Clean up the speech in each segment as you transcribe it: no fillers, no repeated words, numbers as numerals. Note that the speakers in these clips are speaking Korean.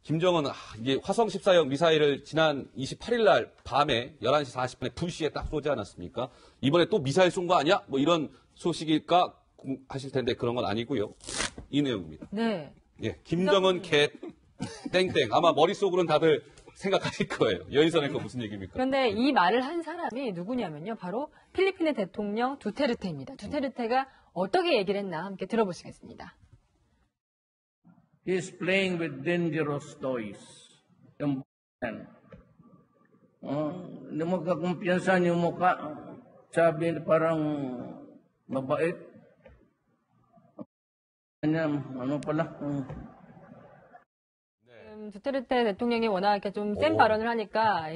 김정은 이게 화성 14형 미사일을 지난 28일 날 밤에 11시 40분에 불시에 딱 쏘지 않았습니까? 이번에 또 미사일 쏜 거 아니야? 뭐 이런 소식일까 하실 텐데 그런 건 아니고요. 이 내용입니다. 네. 예, 김정은 개 땡땡. 아마 머릿속으로는 다들 생각하실 거예요. 여기서 낸 거 무슨 얘기입니까? 그런데 이 말을 한 사람이 누구냐면요. 바로 필리핀의 대통령 두테르테입니다. 두테르테가 어떻게 얘기를 했나 함께 들어보시겠습니다. He's playing with dangerous toys. Yung hindi mo kakumpiyansa yung mukha. Sabi parang mabait. Ano pala? 두테르테 대통령이 워낙 이렇게 좀 센 발언을 하니까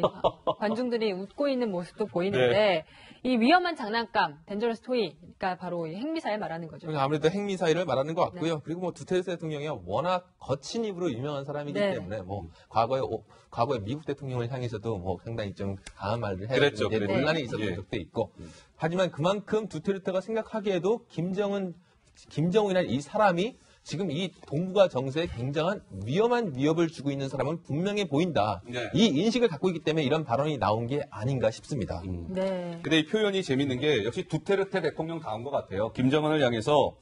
관중들이 웃고 있는 모습도 보이는데 네. 이 위험한 장난감, 덴저러스 토이, 그러니까 바로 이 핵미사일 말하는 거죠. 아무래도 핵미사일을 말하는 것 같고요. 그리고 뭐 두테르테 대통령이 워낙 거친 입으로 유명한 사람이기 때문에 뭐 과거에 미국 대통령을 향해서도 뭐 상당히 좀 강한 말을 해야 그랬죠. 논란이 있었던 적도 있고. 하지만 그만큼 두테르테가 생각하기에도 김정은이라는 이 사람이 지금 이 동북아 정세에 굉장한 위험한 위협을 주고 있는 사람은 분명해 보인다. 네. 이 인식을 갖고 있기 때문에 이런 발언이 나온 게 아닌가 싶습니다. 네. 근데 이 표현이 재밌는 게 역시 두테르테 대통령다운 것 같아요. 김정은을 향해서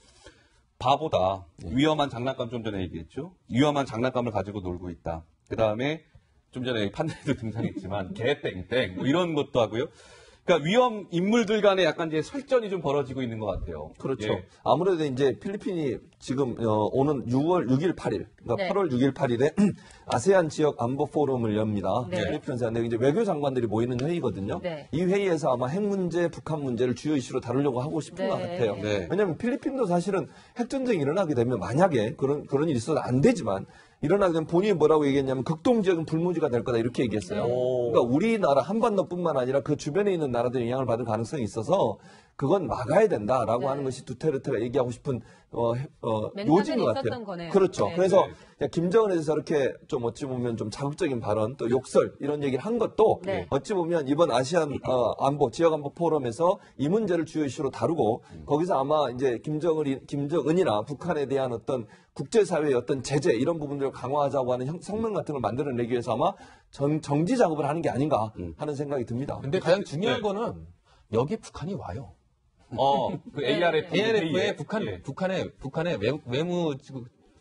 바보다. 위험한 장난감 좀 전에 얘기했죠. 위험한 장난감을 가지고 놀고 있다. 그 다음에 좀 전에 판넬도 등장했지만 개땡땡 뭐 이런 것도 하고요. 그러니까 위험 인물들 간에 약간 이제 설전이 좀 벌어지고 있는 것 같아요. 그렇죠. 예. 아무래도 이제 필리핀이 지금 오는 6월 6일 8일, 그러니까 네. 8월 6일 8일에 아세안 지역 안보 포럼을 엽니다. 네. 필리핀에서 하는데 이제 외교 장관들이 모이는 회의거든요. 네. 이 회의에서 아마 핵 문제, 북한 문제를 주요 이슈로 다루려고 하고 싶은 것 같아요. 네. 왜냐하면 필리핀도 사실은 핵 전쟁이 일어나게 되면 만약에 그런 일이 있어도 안 되지만. 일어나게 되면 본인이 뭐라고 얘기했냐면 극동지역은 불모지가 될 거다 이렇게 얘기했어요. 그러니까 우리나라 한반도뿐만 아니라 그 주변에 있는 나라들이 영향을 받을 가능성이 있어서 그건 막아야 된다라고 하는 것이 두테르테가 얘기하고 싶은 요지인 것 같아요. 거네요. 그렇죠. 네. 그래서 김정은에 대해서 저렇게 좀 어찌 보면 좀 자극적인 발언 또 욕설 이런 얘기를 한 것도 네. 어찌 보면 이번 아시안 안보 지역 안보 포럼에서 이 문제를 주요 이슈로 다루고 거기서 아마 이제 김정은이나 북한에 대한 어떤 국제사회의 어떤 제재 이런 부분들을 강화하자고 하는 성명 같은 걸 만들어내기 위해서 아마 정지 작업을 하는 게 아닌가 하는 생각이 듭니다. 근데 가장 중요한 거는 여기 북한이 와요. 그 ARF ARF의 북한의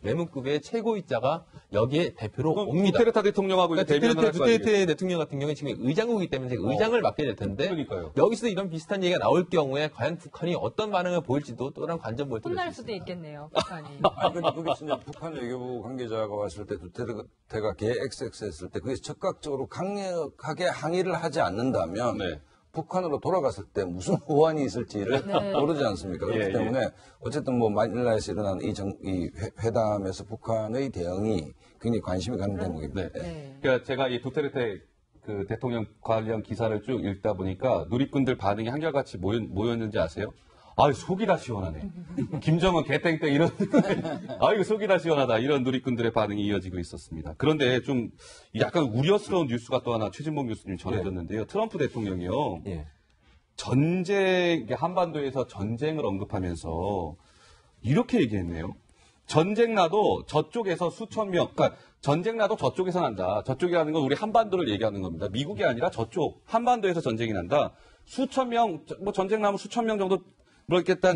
외무급의 최고위자가 여기에 대표로 옵니다. 두테르테 대통령하고 이제 대면을 할 거 아니에요? 두테르테 대통령 같은 경우에 지금 의장국이기 때문에 제가 의장을 맡게 될 텐데 그러니까요. 여기서 이런 비슷한 얘기가 나올 경우에 과연 북한이 어떤 반응을 보일지도 또 다른 관전 포인트가 혼날 될 수 수도 있습니다. 있겠네요. 북한이. 근데 그게 진짜 북한 외교부 관계자가 왔을 때 두테르테가 개 XX 했을 때 그게 적극적으로 강력하게 항의를 하지 않는다면 네. 북한으로 돌아갔을 때 무슨 호환이 있을지를 모르지 않습니까? 그렇기 때문에 어쨌든 뭐 마닐라에서 일어난 이 회담에서 북한의 대응이 굉장히 관심이 가는 대목입니다. 네. 그러니까 제가 이 두테르테 그 대통령 관련 기사를 쭉 읽다 보니까 누리꾼들 반응이 한결같이 뭐였는지 아세요? 속이 다 시원하네. 김정은 개땡땡 이런, 이거 속이 다 시원하다. 이런 누리꾼들의 반응이 이어지고 있었습니다. 그런데 좀 약간 우려스러운 뉴스가 또 하나 최진봉 교수님 전해졌는데요. 트럼프 대통령이요. 한반도에서 전쟁을 언급하면서 이렇게 얘기했네요. 전쟁 나도 저쪽에서 수천 명, 그러니까 전쟁 나도 저쪽에서 난다. 저쪽이라는 건 우리 한반도를 얘기하는 겁니다. 미국이 아니라 저쪽, 한반도에서 전쟁이 난다. 수천 명, 전쟁 나면 수천 명 정도 그렇겠다,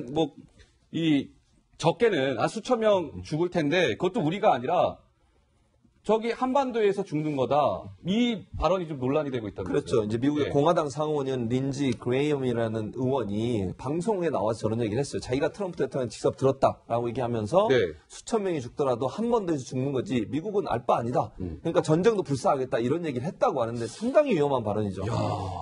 적게는 수천 명 죽을 텐데, 그것도 우리가 아니라, 저기 한반도에서 죽는 거다. 이 발언이 좀 논란이 되고 있다면서요. 그렇죠. 이제 미국의 공화당 상원의원 린지 그레이엄이라는 의원이 방송에 나와서 저런 얘기를 했어요. 자기가 트럼프 대통령 직접 들었다라고 얘기하면서 수천 명이 죽더라도 한반도에서 죽는 거지 미국은 알 바 아니다. 그러니까 전쟁도 불사하겠다 이런 얘기를 했다고 하는데 상당히 위험한 발언이죠.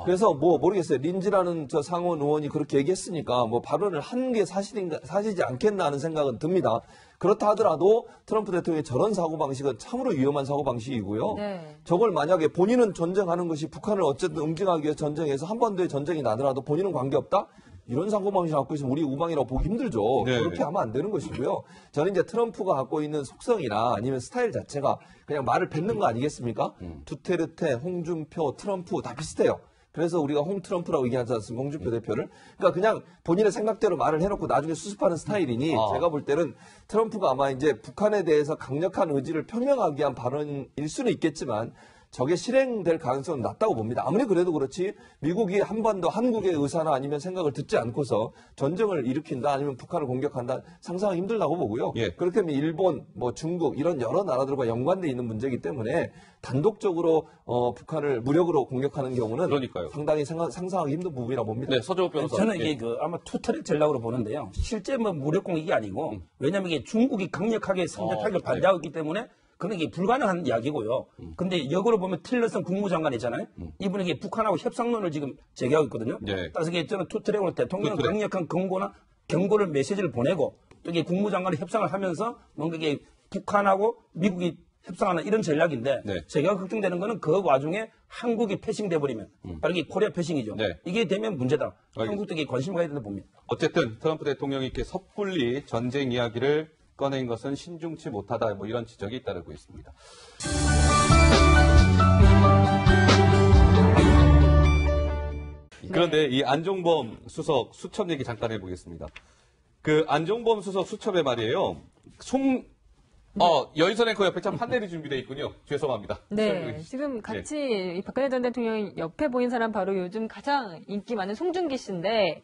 그래서 모르겠어요. 린지라는 저 상원 의원이 그렇게 얘기했으니까 발언을 한 게 사실이지 않겠나 하는 생각은 듭니다. 그렇다 하더라도 트럼프 대통령의 저런 사고방식은 참으로 위험한 사고방식이고요. 저걸 만약에 본인은 전쟁하는 것이 북한을 어쨌든 응징하기 위해서 전쟁해서 한반도에 전쟁이 나더라도 본인은 관계없다? 이런 사고방식을 갖고 있으면 우리 우방이라고 보기 힘들죠. 그렇게 하면 안 되는 것이고요. 저는 이제 트럼프가 갖고 있는 속성이나 아니면 스타일 자체가 그냥 말을 뱉는 거 아니겠습니까? 두테르테, 홍준표, 트럼프 다 비슷해요. 그래서 우리가 홍 트럼프라고 얘기하지 않습니까? 홍준표 대표를. 그러니까 그냥 본인의 생각대로 말을 해놓고 나중에 수습하는 스타일이니 제가 볼 때는 트럼프가 아마 이제 북한에 대해서 강력한 의지를 표명하기 위한 발언일 수는 있겠지만 저게 실행될 가능성은 낮다고 봅니다. 아무리 그래도 그렇지 미국이 한 번 더 한국의 의사나 아니면 생각을 듣지 않고서 전쟁을 일으킨다 아니면 북한을 공격한다 상상하기 힘들다고 보고요. 예. 그렇게 하면 일본, 뭐 중국 이런 여러 나라들과 연관돼 있는 문제이기 때문에 단독적으로 북한을 무력으로 공격하는 경우는 그러니까요. 상당히 상상하기 힘든 부분이라고 봅니다. 네, 서정호 변호사. 저는 이게 아마 투트랙 전략으로 보는데요. 실제 뭐 무력 공격이 아니고 왜냐하면 이게 중국이 강력하게 상대 타격을 반대하고 있기 때문에 그는 이게 불가능한 이야기고요. 근데 역으로 보면 틸러슨 국무장관이잖아요. 이분이 이게 북한하고 협상론을 지금 제기하고 있거든요. 네. 따라서 이게 저는 투트랙으로 대통령 투트랙. 강력한 경고를 메시지를 보내고 또 이게 국무장관이 협상을 하면서 뭔가 이게 북한하고 미국이 협상하는 이런 전략인데 네. 제가 걱정되는 거는 그 와중에 한국이 패싱돼 버리면 바로 이게 코리아 패싱이죠. 네. 이게 되면 문제다. 알겠습니다. 한국도 이게 관심을 가야 된다 봅니다. 어쨌든 트럼프 대통령이 이렇게 섣불리 전쟁 이야기를 꺼낸 것은 신중치 못하다 뭐 이런 지적이 잇따르고 있습니다. 그런데 이 안종범 수석 수첩 얘기 잠깐 해보겠습니다. 그 안종범 수석 수첩에 말이에요. 여인선 앵커 옆에 참 판넬이 준비되어 있군요. 죄송합니다. 네, 지금 같이 이 박근혜 전 대통령 옆에 보인 사람 바로 요즘 가장 인기 많은 송중기 씨인데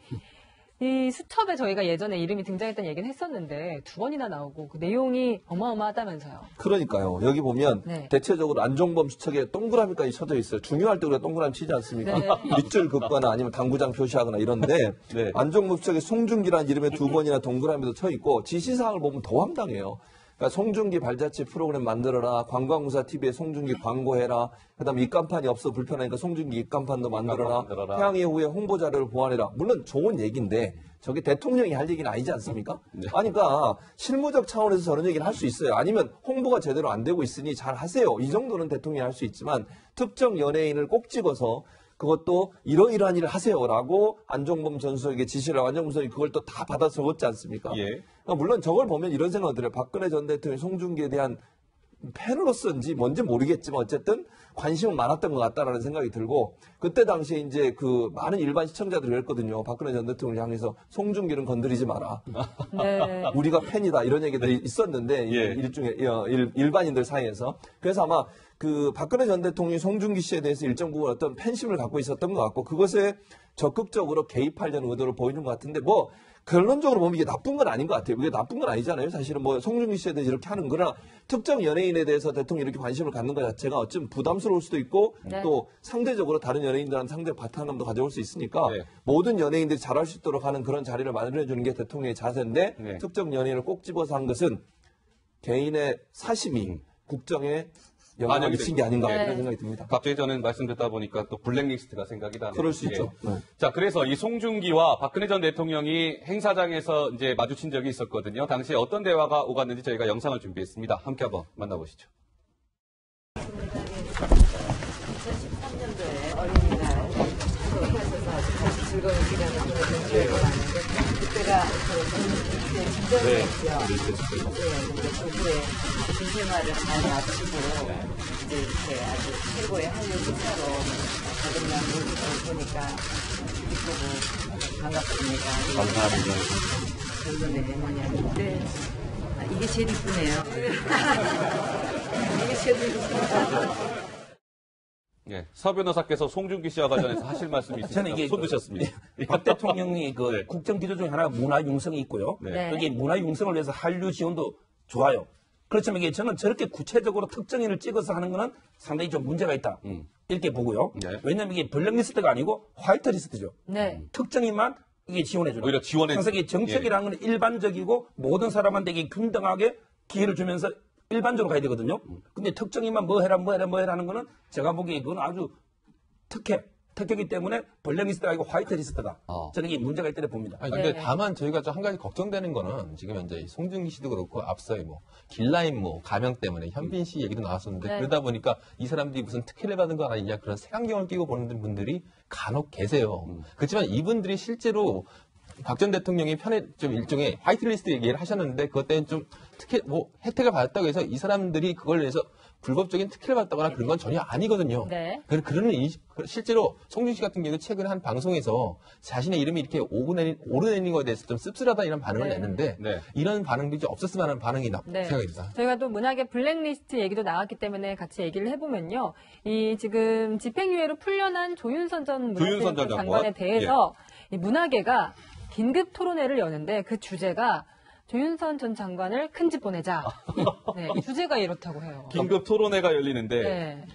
이 수첩에 저희가 예전에 이름이 등장했던 얘기는 했었는데 2번이나 나오고 그 내용이 어마어마하다면서요. 그러니까요. 여기 보면 네. 대체적으로 안종범 수첩에 동그라미까지 쳐져 있어요. 중요할 때 우리가 동그라미 치지 않습니까? 네. 밑줄 긋거나 아니면 당구장 표시하거나 이런데 네. 안종범 수첩에 송중기라는 이름에 2번이나 동그라미도 쳐 있고 지시사항을 보면 더 황당해요. 그러니까 송중기 발자취 프로그램 만들어라. 관광공사 TV에 송중기 광고해라. 그다음에 입간판이 없어 불편하니까 송중기 입간판도 만들어라. 태양의 후에 홍보 자료를 보완해라. 물론 좋은 얘기인데 저게 대통령이 할 얘기는 아니지 않습니까? 아니, 그러니까 실무적 차원에서 저런 얘기를 할 수 있어요. 아니면 홍보가 제대로 안 되고 있으니 잘 하세요. 이 정도는 대통령이 할 수 있지만 특정 연예인을 꼭 집어서 그것도 이러이러한 일을 하세요라고 안종범 전 수석에게 지시를 하고 안종범 수석이 그걸 또 다 받아 적었지 않습니까? 예. 그러니까 물론 저걸 보면 이런 생각이 들어요. 박근혜 전 대통령 송중기에 대한 팬으로서인지 뭔지 모르겠지만 어쨌든 관심은 많았던 것 같다라는 생각이 들고 그때 당시에 이제 그 많은 일반 시청자들이 그랬거든요. 박근혜 전 대통령을 향해서 송중기는 건드리지 마라. 네. 우리가 팬이다 이런 얘기들이 있었는데 예. 일종의 일반인들 사이에서 그래서 아마 그 박근혜 전 대통령이 송중기 씨에 대해서 일정 부분 어떤 팬심을 갖고 있었던 것 같고 그것에 적극적으로 개입하려는 의도를 보이는 것 같은데 뭐 결론적으로 보면 이게 나쁜 건 아닌 것 같아요. 이게 나쁜 건 아니잖아요. 사실은 뭐 송중기 씨에 대해서 이렇게 하는 거나 특정 연예인에 대해서 대통령이 이렇게 관심을 갖는 것 자체가 어쩌면 부담스러울 수도 있고 네. 또 상대적으로 다른 연예인들한테 상대 바탕감도 가져올 수 있으니까 네. 모든 연예인들이 잘할 수 있도록 하는 그런 자리를 마련해 주는 게 대통령의 자세인데 네. 특정 연예인을 꼭 집어서 한 것은 개인의 사심이 국정에 영향을 반영이 미친 게 아닌가 네. 이런 생각이 듭니다. 갑자기 저는 말씀 듣다 보니까 또 블랙리스트가 생각이 나네요. 그럴 수 있죠. 네. 자, 그래서 이 송중기와 박근혜 전 대통령이 행사장에서 이제 마주친 적이 있었거든요. 당시에 어떤 대화가 오갔는지 저희가 영상을 준비했습니다. 함께 한번 만나보시죠. 2013년도에 어린이날 하셔서 즐거운 시간을 보내셨는데 그때가 진정이었죠. 근데 그 후에 군 생활을 잘 마치고 이제 이렇게 아주 최고의 한일 식사로 가족만 모습을 보니까 기쁘고 반갑습니다. 감사합니다. 결론의 뭐냐는데 이게 제일 이쁘네요. 이게 제일 이쁘네요. 예, 서 변호사께서 송중기 씨와 관련해서 하실 말씀이 있으시다고 저는 이게 손 드셨습니다. 박 대통령이 그 네. 국정 기조 중에 하나가 문화 융성이 있고요. 네. 여기 문화 융성을 위해서 한류 지원도 좋아요. 그렇지만 이게 저는 저렇게 구체적으로 특정인을 찍어서 하는 거는 상당히 좀 문제가 있다. 이렇게 보고요. 네. 왜냐하면 이게 블랙리스트가 아니고 화이트리스트죠. 네. 특정인만 이게 지원해주는. 오히려 지원해 항상 이 정책이라는 건 일반적이고 모든 사람한테 이게 균등하게 기회를 주면서 일반적으로 가야 되거든요. 근데 특정인만 뭐 해라 하는 거는 제가 보기에 그건 아주 특혜이기 때문에 블랙리스트가 아니고 화이트리스트다. 저는 이게 문제가 있다고 봅니다. 아니, 근데 네. 다만 저희가 좀 한 가지 걱정되는 거는 지금 현재 송중기 씨도 그렇고 앞서의 뭐 길라임 뭐 가명 때문에 현빈 씨 얘기도 나왔었는데 네. 그러다 보니까 이 사람들이 무슨 특혜를 받은 거 아니냐 그런 색안경을 끼고 보는 분들이 간혹 계세요. 그렇지만 이분들이 실제로 박 전 대통령이 편에 좀 일종의 화이트리스트 얘기를 하셨는데 그것 때문에 좀 특혜 뭐 혜택을 받았다고 해서 이 사람들이 그걸 위해서 불법적인 특혜를 받다거나 그런 건 전혀 아니거든요. 네. 실제로 송준 씨 같은 경우는 최근에 한 방송에서 자신의 이름이 이렇게 오르내린 것에 대해서 좀 씁쓸하다 이런 반응을 네. 냈는데 네. 이런 반응들이 좀 없었으면 하는 반응이 네. 생각이 듭니다. 저희가 또 문학의 블랙리스트 얘기도 나왔기 때문에 같이 얘기를 해보면요. 이 지금 집행유예로 풀려난 조윤선 전 조윤선 전 문화체육관 장관에 대해서 이 문화계가 긴급 토론회를 여는데 그 주제가 조윤선 전 장관을 큰 집 보내자. 네, 주제가 이렇다고 해요. 긴급 토론회가 열리는데 네.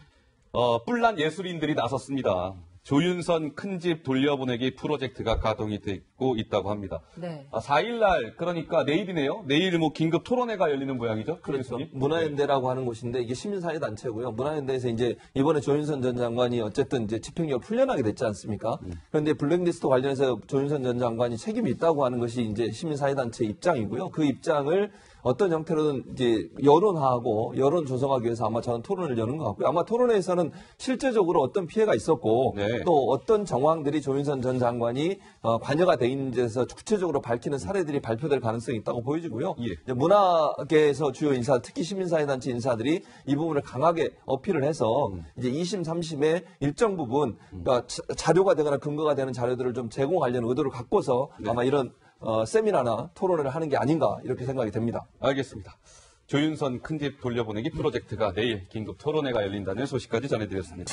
뿔난 예술인들이 나섰습니다. 조윤선 큰집 돌려보내기 프로젝트가 가동이 되고 있다고 합니다. 네. 4일날 그러니까 내일이네요. 내일 뭐 긴급 토론회가 열리는 모양이죠. 그렇죠. 교수님? 문화연대라고 하는 곳인데 이게 시민사회 단체고요. 문화연대에서 이제 이번에 조윤선 전 장관이 어쨌든 이제 집행유예 풀려나게 됐지 않습니까? 그런데 블랙리스트 관련해서 조윤선 전 장관이 책임이 있다고 하는 것이 이제 시민사회 단체 입장이고요. 그 입장을 어떤 형태로든 이제 여론화하고 여론 조성하기 위해서 아마 저는 토론을 여는 것 같고요. 아마 토론회에서는 실제적으로 어떤 피해가 있었고 네. 또 어떤 정황들이 조윤선 전 장관이 관여가 돼 있는지에서 구체적으로 밝히는 사례들이 발표될 가능성이 있다고 보여지고요. 예. 이제 문화계에서 주요 인사, 특히 시민사회단체 인사들이 이 부분을 강하게 어필을 해서 이제 2심, 3심의 일정 부분 그러니까 자료가 되거나 근거가 되는 자료들을 좀 제공하려는 의도를 갖고서 아마 이런 세미나나 토론을 하는 게 아닌가 이렇게 생각이 됩니다. 알겠습니다. 조윤선 큰집 돌려보내기 프로젝트가 내일 긴급 토론회가 열린다는 소식까지 전해드렸습니다.